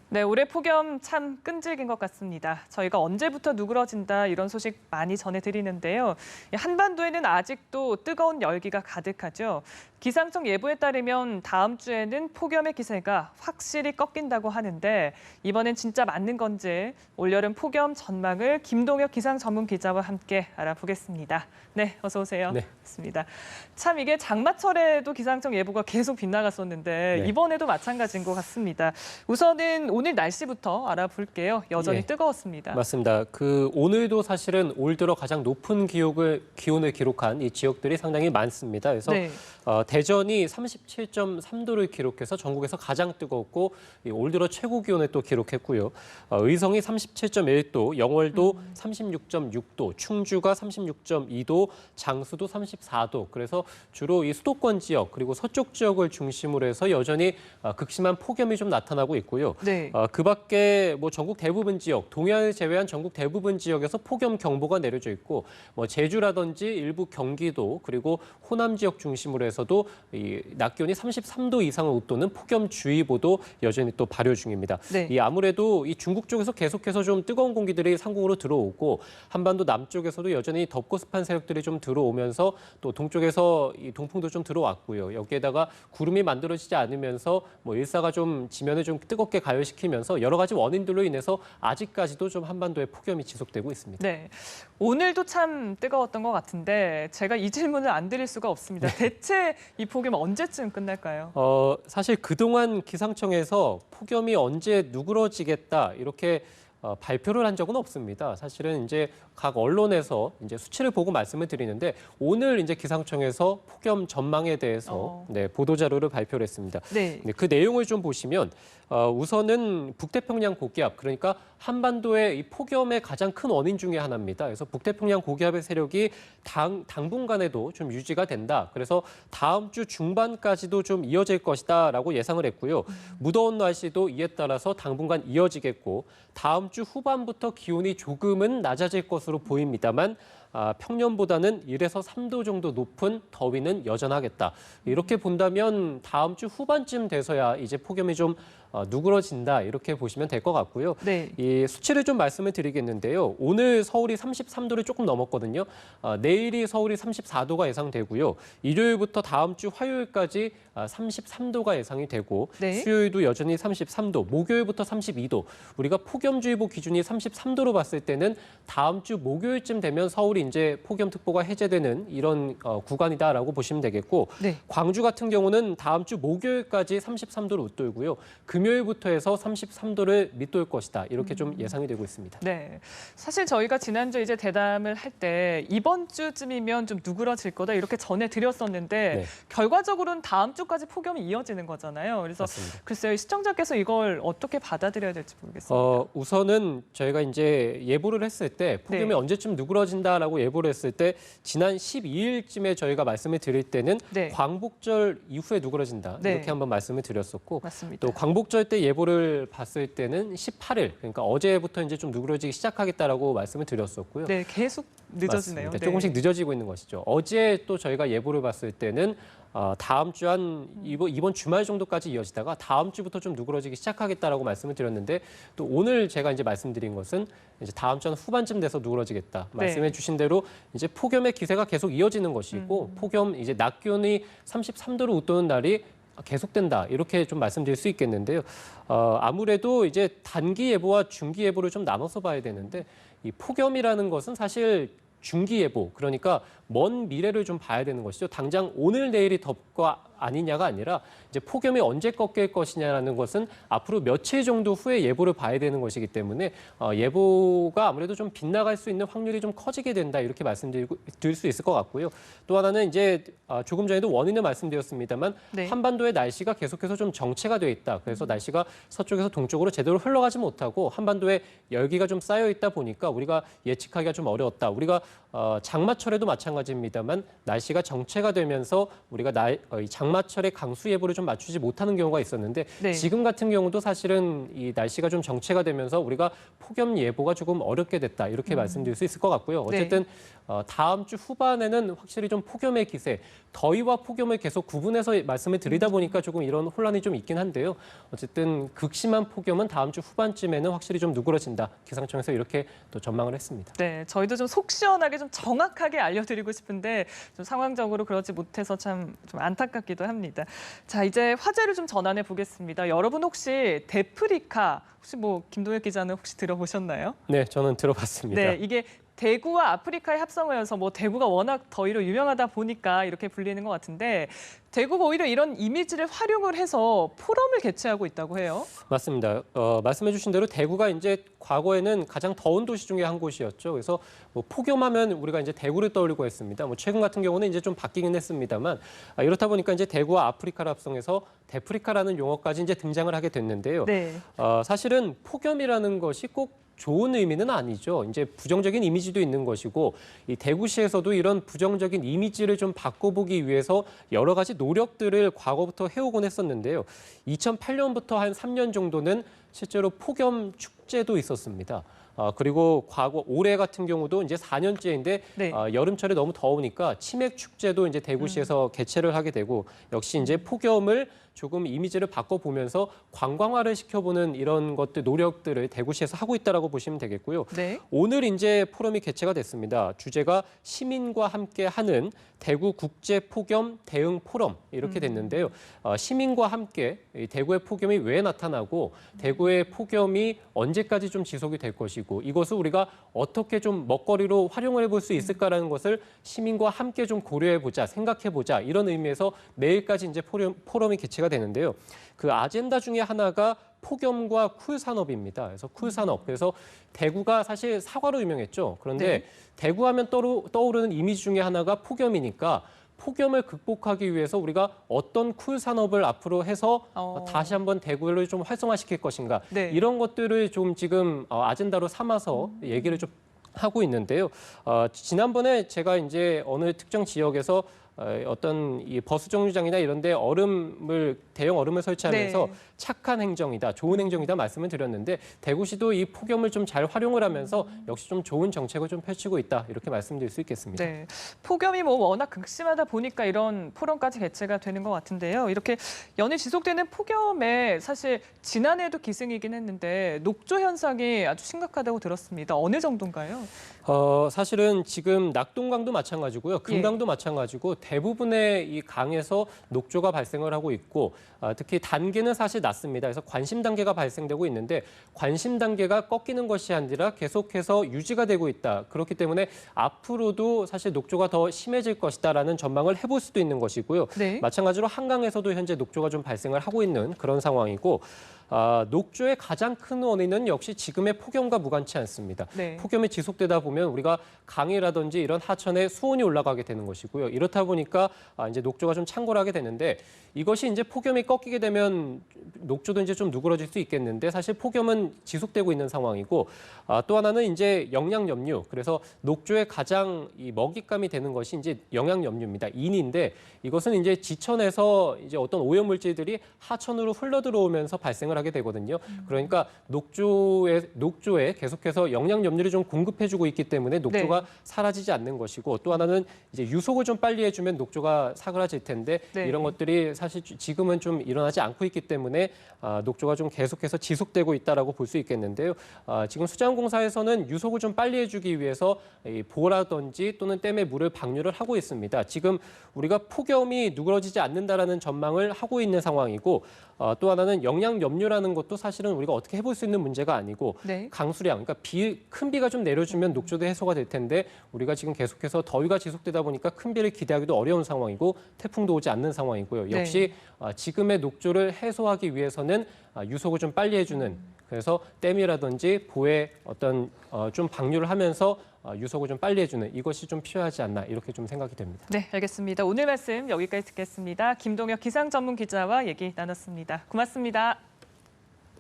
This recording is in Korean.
네, 올해 폭염 참 끈질긴 것 같습니다. 저희가 언제부터 누그러진다 이런 소식 많이 전해드리는데요. 한반도에는 아직도 뜨거운 열기가 가득하죠. 기상청 예보에 따르면 다음 주에는 폭염의 기세가 확실히 꺾인다고 하는데 이번엔 진짜 맞는 건지 올여름 폭염 전망을 김동혁 기상 전문 기자와 함께 알아보겠습니다. 네, 어서 오세요. 네. 맞습니다. 참 이게 장마철에도 기상청 예보가 계속 빗나갔었는데 네. 이번에도 마찬가지인 것 같습니다. 우선은 오늘 날씨부터 알아볼게요. 여전히 예. 뜨거웠습니다. 맞습니다. 오늘도 사실은 올 들어 가장 높은 기온을 기록한 이 지역들이 상당히 많습니다. 그래서 네. 대전이 37.3도를 기록해서 전국에서 가장 뜨겁고 올 들어 최고 기온을 또 기록했고요. 의성이 37.1도, 영월도 36.6도, 충주가 36.2도, 장수도 34도. 그래서 주로 이 수도권 지역 그리고 서쪽 지역을 중심으로 해서 여전히 극심한 폭염이 좀 나타나고 있고요. 네. 그 밖에 뭐 전국 대부분 지역, 동해안을 제외한 전국 대부분 지역에서 폭염 경보가 내려져 있고 뭐 제주라든지 일부 경기도 그리고 호남 지역 중심으로 해서도 이 낮 기온이 33도 이상을 웃도는 폭염주의보도 여전히 또 발효 중입니다. 네. 아무래도 이 중국 쪽에서 계속해서 좀 뜨거운 공기들이 상공으로 들어오고 한반도 남쪽에서도 여전히 덥고 습한 세력들이 좀 들어오면서 또 동쪽에서 이 동풍도 좀 들어왔고요. 여기에다가 구름이 만들어지지 않으면서 뭐 일사가 좀 지면을 좀 뜨겁게 가열시키면서 여러 가지 원인들로 인해서 아직까지도 좀 한반도의 폭염이 지속되고 있습니다. 네. 오늘도 참 뜨거웠던 것 같은데 제가 이 질문을 안 드릴 수가 없습니다. 대체 이 폭염 언제쯤 끝날까요? 사실 그동안 기상청에서 폭염이 언제 누그러지겠다 이렇게 발표를 한 적은 없습니다. 사실은 이제 각 언론에서 이제 수치를 보고 말씀을 드리는데 오늘 이제 기상청에서 폭염 전망에 대해서 보도 자료를 발표를 했습니다. 네. 그 내용을 좀 보시면 우선은 북태평양 고기압 그러니까 한반도의 이 폭염의 가장 큰 원인 중에 하나입니다. 그래서 북태평양 고기압의 세력이 당분간에도 좀 유지가 된다. 그래서 다음 주 중반까지도 좀 이어질 것이다라고 예상을 했고요. 무더운 날씨도 이에 따라서 당분간 이어지겠고 다음 주 후반부터 기온이 조금은 낮아질 것으로 보입니다만 평년보다는 1에서 3도 정도 높은 더위는 여전하겠다. 이렇게 본다면 다음 주 후반쯤 돼서야 이제 폭염이 좀 누그러진다 이렇게 보시면 될 것 같고요. 네. 이 수치를 좀 말씀을 드리겠는데요. 오늘 서울이 33도를 조금 넘었거든요. 내일이 서울이 34도가 예상되고요. 일요일부터 다음 주 화요일까지 33도가 예상이 되고 네. 수요일도 여전히 33도, 목요일부터 32도. 우리가 폭염주의보 기준이 33도로 봤을 때는 다음 주 목요일쯤 되면 서울이 이제 폭염특보가 해제되는 이런 구간이다라고 보시면 되겠고 네. 광주 같은 경우는 다음 주 목요일까지 33도를 웃돌고요. 금요일부터 해서 33도를 밑돌 것이다. 이렇게 좀 예상이 되고 있습니다. 네. 사실 저희가 지난주 이제 대담을 할 때 이번 주쯤이면 좀 누그러질 거다 이렇게 전해드렸었는데 네. 결과적으로는 다음 주까지 폭염이 이어지는 거잖아요. 그래서 맞습니다. 글쎄요, 시청자께서 이걸 어떻게 받아들여야 될지 모르겠습니다. 우선은 저희가 이제 예보를 했을 때 폭염이 네. 언제쯤 누그러진다라고 예보를 했을 때 지난 12일쯤에 저희가 말씀을 드릴 때는 네. 광복절 이후에 누그러진다. 네. 이렇게 한번 말씀을 드렸었고 맞습니다. 또 광복절 때 예보를 봤을 때는 18일 그러니까 어제부터 이제 좀 누그러지기 시작하겠다라고 말씀을 드렸었고요. 네, 계속 늦어지네요. 맞습니다. 네. 조금씩 늦어지고 있는 것이죠. 어제 또 저희가 예보를 봤을 때는 다음 주 이번 주말 정도까지 이어지다가 다음 주부터 좀 누그러지기 시작하겠다라고 말씀을 드렸는데 또 오늘 제가 이제 말씀드린 것은 이제 다음 주 후반쯤 돼서 누그러지겠다. 말씀해 주신 대로 이제 폭염의 기세가 계속 이어지는 것이고 폭염 이제 낮 기온이 33도를 웃도는 날이 계속된다 이렇게 좀 말씀드릴 수 있겠는데요. 아무래도 이제 단기 예보와 중기 예보를 좀 나눠서 봐야 되는데 이 폭염이라는 것은 사실 중기 예보 그러니까 먼 미래를 좀 봐야 되는 것이죠. 당장 오늘 내일이 덥고 아니냐가 아니라 이제 폭염이 언제 꺾일 것이냐라는 것은 앞으로 며칠 정도 후에 예보를 봐야 되는 것이기 때문에 예보가 아무래도 좀 빗나갈 수 있는 확률이 좀 커지게 된다 이렇게 말씀드릴 수 있을 것 같고요. 또 하나는 이제 조금 전에도 원인을 말씀드렸습니다만 네. 한반도의 날씨가 계속해서 좀 정체가 돼 있다. 그래서 날씨가 서쪽에서 동쪽으로 제대로 흘러가지 못하고 한반도에 열기가 좀 쌓여 있다 보니까 우리가 예측하기가 좀 어려웠다. 우리가 장마철에도 마찬가지로 마찬가지입니다만 날씨가 정체가 되면서 우리가 이 장마철의 강수 예보를 좀 맞추지 못하는 경우가 있었는데 네. 지금 같은 경우도 사실은 이 날씨가 좀 정체가 되면서 우리가 폭염 예보가 조금 어렵게 됐다 이렇게 말씀드릴 수 있을 것 같고요. 어쨌든 다음 주 후반에는 확실히 좀 폭염의 기세, 더위와 폭염을 계속 구분해서 말씀을 드리다 보니까 조금 이런 혼란이 좀 있긴 한데요. 어쨌든 극심한 폭염은 다음 주 후반쯤에는 확실히 좀 누그러진다. 기상청에서 이렇게 또 전망을 했습니다. 네, 저희도 좀 속 시원하게 좀 정확하게 알려드리고 싶은데 좀 상황적으로 그러지 못해서 참 좀 안타깝기도 합니다. 자, 이제 화제를 좀 전환해 보겠습니다. 여러분 혹시 데프리카 혹시 뭐 김동혁 기자는 혹시 들어보셨나요? 네, 저는 들어봤습니다. 네, 이게 대구와 아프리카의 합성어여서 뭐 대구가 워낙 더위로 유명하다 보니까 이렇게 불리는 것 같은데 대구가 오히려 이런 이미지를 활용을 해서 포럼을 개최하고 있다고 해요. 맞습니다. 말씀해 주신 대로 대구가 이제 과거에는 가장 더운 도시 중에 한 곳이었죠. 그래서 뭐 폭염하면 우리가 이제 대구를 떠올리고 했습니다. 뭐 최근 같은 경우는 이제 좀 바뀌긴 했습니다만 이렇다 보니까 이제 대구와 아프리카를 합성해서 데프리카라는 용어까지 이제 등장을 하게 됐는데요. 네. 사실은 폭염이라는 것이 꼭 좋은 의미는 아니죠. 이제 부정적인 이미지도 있는 것이고 이 대구시에서도 이런 부정적인 이미지를 좀 바꿔보기 위해서 여러 가지 노력들을 과거부터 해오곤 했었는데요. 2008년부터 한 3년 정도는 실제로 폭염 축제도 있었습니다. 그리고 올해 같은 경우도 이제 4년째인데 네. 여름철에 너무 더우니까 치맥 축제도 이제 대구시에서 개최를 하게 되고 역시 이제 폭염을 조금 이미지를 바꿔보면서 관광화를 시켜보는 이런 것들 노력들을 대구시에서 하고 있다라고 보시면 되겠고요. 네. 오늘 이제 포럼이 개최가 됐습니다. 주제가 시민과 함께 하는 대구 국제 폭염 대응 포럼 이렇게 됐는데요. 시민과 함께 이 대구의 폭염이 왜 나타나고 대구의 폭염이 언제까지 좀 지속이 될 것이고 이것을 우리가 어떻게 좀 먹거리로 활용을 해볼 수 있을까라는 것을 시민과 함께 좀 고려해보자, 생각해보자 이런 의미에서 내일까지 이제 포럼이 개최가 되는데요. 그 아젠다 중에 하나가 폭염과 쿨 산업입니다. 그래서 쿨 산업. 그래서 대구가 사실 사과로 유명했죠. 그런데 네. 대구하면 떠오르는 이미지 중에 하나가 폭염이니까 폭염을 극복하기 위해서 우리가 어떤 쿨 산업을 앞으로 해서 다시 한번 대구를 좀 활성화시킬 것인가. 네. 이런 것들을 좀 지금 아젠다로 삼아서 얘기를 좀 하고 있는데요. 지난번에 제가 이제 어느 특정 지역에서 어떤 이 버스 정류장이나 이런 데 대형 얼음을 설치하면서 네. 착한 행정이다, 좋은 행정이다 말씀을 드렸는데 대구시도 이 폭염을 좀 잘 활용을 하면서 역시 좀 좋은 정책을 좀 펼치고 있다 이렇게 말씀드릴 수 있겠습니다. 네, 폭염이 뭐 워낙 극심하다 보니까 이런 포럼까지 개최가 되는 것 같은데요. 이렇게 연일 지속되는 폭염에 사실 지난해도 기승이긴 했는데 녹조 현상이 아주 심각하다고 들었습니다. 어느 정도인가요? 사실은 지금 낙동강도 마찬가지고요. 금강도 마찬가지고 대부분의 이 강에서 녹조가 발생을 하고 있고 특히 단계는 사실 낮습니다. 그래서 관심 단계가 발생되고 있는데 관심 단계가 꺾이는 것이 아니라 계속해서 유지가 되고 있다. 그렇기 때문에 앞으로도 사실 녹조가 더 심해질 것이다라는 전망을 해볼 수도 있는 것이고요. 네. 마찬가지로 한강에서도 현재 녹조가 좀 발생을 하고 있는 그런 상황이고 녹조의 가장 큰 원인은 역시 지금의 폭염과 무관치 않습니다. 네. 폭염이 지속되다 보면 우리가 강이라든지 이런 하천에 수온이 올라가게 되는 것이고요. 이렇다 보니까 이제 녹조가 좀 창궐하게 되는데 이것이 이제 폭염이 꺾이게 되면 녹조도 이제 좀 누그러질 수 있겠는데 사실 폭염은 지속되고 있는 상황이고 또 하나는 이제 영양염류. 그래서 녹조의 가장 이 먹잇감이 되는 것이 이제 영양염류입니다. 인인데 이것은 이제 지천에서 이제 어떤 오염물질들이 하천으로 흘러 들어오면서 발생을 하게 되거든요. 그러니까 녹조에 계속해서 영양염류를 좀 공급해주고 있기 때문에 녹조가 사라지지 않는 것이고 또 하나는 이제 유속을 좀 빨리 해주면 녹조가 사그라질 텐데 이런 것들이 사실 지금은 좀 일어나지 않고 있기 때문에 녹조가 좀 계속해서 지속되고 있다라고 볼 수 있겠는데요. 지금 수자원공사에서는 유속을 좀 빨리 해주기 위해서 이 보라든지 또는 댐에 물을 방류를 하고 있습니다. 지금 우리가 폭염이 누그러지지 않는다라는 전망을 하고 있는 상황이고 또 하나는 영양염류라는 것도 사실은 우리가 어떻게 해볼 수 있는 문제가 아니고 강수량, 그러니까 큰 비가 좀 내려주면 녹조도 해소가 될 텐데 우리가 지금 계속해서 더위가 지속되다 보니까 큰 비를 기대하기도 어려운 상황이고 태풍도 오지 않는 상황이고요. 역시 지금의 녹조를 해소하기 위해서는 유속을 좀 빨리 해주는 그래서 댐이라든지 보에 어떤 좀 방류를 하면서 유속을 좀 빨리 해주는 이것이 좀 필요하지 않나 이렇게 좀 생각이 됩니다. 네, 알겠습니다. 오늘 말씀 여기까지 듣겠습니다. 김동혁 기상 전문 기자와 얘기 나눴습니다. 고맙습니다.